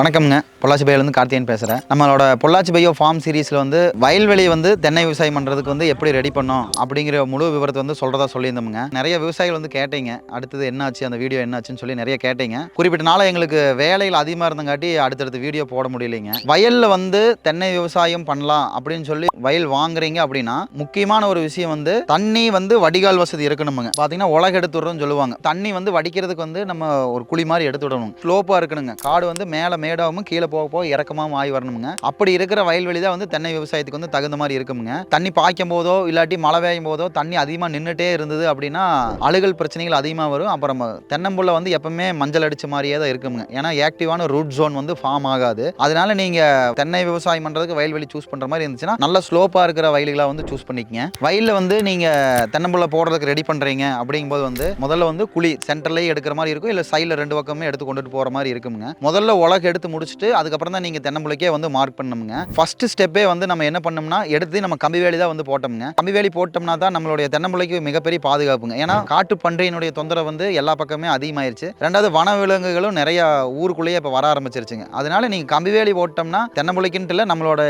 வணக்கம்ங்க. பொள்ளாச்சி பையிலேருந்து கார்த்தியன் பேசுகிறேன். நம்மளோட பொள்ளாச்சி பையோ ஃபார்ம் சீரீஸில் வந்து வயல்வெளி வந்து தென்னை விவசாயம் பண்ணுறதுக்கு வந்து எப்படி ரெடி பண்ணோம் அப்படிங்கிற முழு விவரத்தை வந்து சொல்கிறதா சொல்லியிருந்தோமுங்க. நிறைய விவசாயிகள் வந்து கேட்டீங்க, அடுத்தது என்னாச்சு, அந்த வீடியோ என்னாச்சுன்னு சொல்லி நிறைய கேட்டீங்க. குறிப்பிட்ட நாள் எங்களுக்கு வேலைகள் அதிகமாக இருந்தங்காட்டி அடுத்தடுத்து வீடியோ போட முடியலைங்க. வயலில் வந்து தென்னை விவசாயம் பண்ணலாம் அப்படின்னு சொல்லி வயல் வாங்குறீங்க அப்படின்னா முக்கியமான ஒரு விஷயம் வந்து தண்ணி வந்து வடிகால் வசதி இருக்கணுமுங்க. பார்த்தீங்கன்னா உலக எடுத்து விடுறோம்னு சொல்லுவாங்க. தண்ணி வந்து வடிக்கிறதுக்கு வந்து நம்ம ஒரு குழி மாதிரி எடுத்து விடணும். ஸ்லோப்பாக இருக்கணுங்க. காடு வந்து மேலே மேடாவும் கீழே போக போக இறக்கமாகவும் ஆகி வரணுங்க. அப்படி இருக்கிற வயல்வெளி தான் வந்து தென்னை விவசாயத்துக்கு வந்து தகுந்த மாதிரி இருக்குமுங்க. தண்ணி பாய்க்கும் போதோ இல்லாட்டி மழை பெய்யும் போதோ தண்ணி அதிகமாக நின்றுட்டே இருந்தது அப்படின்னா அழுகல் பிரச்சனைகள் அதிகமாக வரும். அப்புறம் தென்னம்புள்ள வந்து எப்பவுமே மஞ்சள் அடிச்ச மாதிரியே தான் இருக்குங்க. ஏன்னா ஆக்டிவான ரூட் ஜோன் வந்து ஃபார்ம் ஆகாது. அதனால நீங்க தென்னை விவசாயம் பண்றதுக்கு வயல்வெளி சூஸ் பண்ற மாதிரி இருந்துச்சுன்னா நல்ல ஸ்லோப்பா இருக்கிற வயல்களை வந்து சூஸ் பண்ணிக்கங்க. வயல்ல வந்து நீங்க தென்னம்புள்ள போடுறதுக்கு ரெடி பண்றீங்க அப்படிங்கும்போது வந்து முதல்ல வந்து குழி சென்டர்லயே எடுக்கிற மாதிரி இருக்கும், இல்ல சைடுல ரெண்டு பக்கமே எடுத்து கொண்டுட்டு போற மாதிரி இருக்குங்க. முதல்ல உலக எடுத்து முடிச்சுட்டு அதுக்கப்புறம் தான் நீங்க தென்னம்புளைக்கே வந்து மார்க் பண்ணணுங்க. ஃபர்ஸ்ட் ஸ்டெப்பே வந்து நம்ம என்ன பண்ணோம்னா எடுத்து நம்ம கம்பி வேலி தான் வந்து போட்டோம்ங்க. கம்பி வேலி போட்டோம்னா தான் நம்மளுடைய தென்னம்புளைக்கு மிகப்பெரிய பாதுகாப்புங்க. ஏன்னா காட்டு பன்றியினுடைய தொந்தரவு வந்து எல்லா பக்கமே அதிகமாயிருச்சு. ரெண்டாவது வன விலங்குகளும் நிறைய ஊருக்குள்ளேயே இப்போ வர ஆரம்பிச்சிருச்சுங்க. அதனால நீங்க கம்பி வேலி போட்டோம்னா தென்னம்புளைக்குன்ட்டு இல்லை, நம்மளோட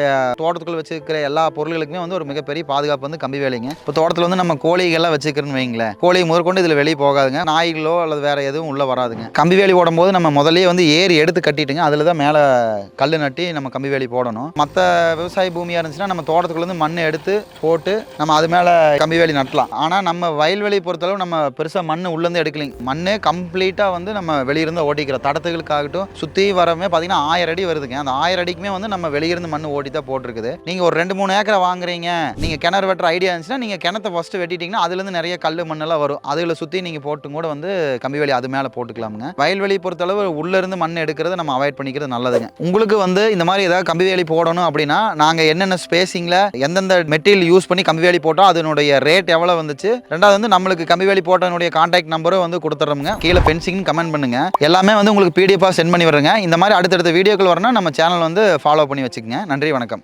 தோட்டத்துக்குள்ள வச்சிருக்கிற எல்லா பொருட்களுக்குமே வந்து ஒரு மிகப்பெரிய பாதுகாப்பு வந்து கம்பி வேலிங்க. இப்போ தோட்டத்தில் வந்து நம்ம கோழிகள்லாம் வச்சுக்கிறோன்னு வைங்களேன், கோழி முதற்கொண்டு இதில் வெளியே போகாதுங்க. நாய்களோ அல்லது வேற எதுவும் உள்ள வராதுங்க. கம்பி வேலி போடும் போது நம்ம முதலே வந்து ஏறி எடுத்து கட்டிட்டுங்க அதில் தான் மேலே கல் நட்டி நம்ம கம்பி வேலி போடணும். மற்ற விவசாய பூமியாக இருந்துச்சுன்னா நம்ம தோட்டத்துக்குள்ளேருந்து மண் எடுத்து போட்டு நம்ம அது மேலே கம்பி வேலி நட்டலாம். ஆனால் நம்ம வயல்வெளி பொறுத்தளவு நம்ம பெருசாக மண் உள்ளேருந்து எடுக்கலைங்க. மண்ணே கம்ப்ளீட்டாக வந்து நம்ம வெளியிருந்து ஓட்டிக்கிற தடத்துகளுக்காகட்டும் சுற்றி வரமே பார்த்தீங்கன்னா 1000 அடி வருதுங்க. அந்த 1000 அடிக்குமே வந்து நம்ம வெளியிருந்து மண் ஓட்டி தான் போட்டிருக்குது. நீங்கள் ஒரு 2-3 ஏக்கரை வாங்குறீங்க, நீங்கள் கிணறு வெட்டுற ஐடியா இருந்துச்சுன்னா நீங்கள் கிணத்தை ஃபஸ்ட்டு வெட்டிட்டீங்கன்னா அதுலேருந்து நிறைய கல் மண்ணெல்லாம் வரும். அதில் சுற்றி நீங்கள் போட்டு கூட வந்து கம்பி வேலி அது மேலே போட்டுக்கலாமுங்க. வயல்வெளி பொறுத்தளவு உள்ளேருந்து மண் எடுக்கிறத நம்ம அவாய்ட் பண்ணிக்கிறது நல்லதுங்க. உங்களுக்கு வந்து இந்த மாதிரி ஏதாவது கம்பி வேலி போடணும் அப்படின்னா நாங்கள் என்னென்ன ஸ்பேசிங்கில் எந்தெந்த மெட்டீரியல் யூஸ் பண்ணி கம்பி வேலி போட்டோம், அதனுடைய ரேட் எவ்வளோ வந்துச்சு, ரெண்டாவது வந்து நம்மளுக்கு கம்பி வேலி போட்டனுடைய கான்டாக்ட் நம்பரும் வந்து கொடுத்துட்றோமுங்க. கீழே பென்சிங் கமெண்ட் பண்ணுங்க. எல்லாமே வந்து உங்களுக்கு பிடிஎஃபாக சென்ட் பண்ணி விடுறேங்க. இந்த மாதிரி அடுத்தடுத்த வீடியோக்கள் வரணும் நம்ம சேனல் வந்து ஃபாலோ பண்ணி வச்சுக்கோங்க. நன்றி, வணக்கம்.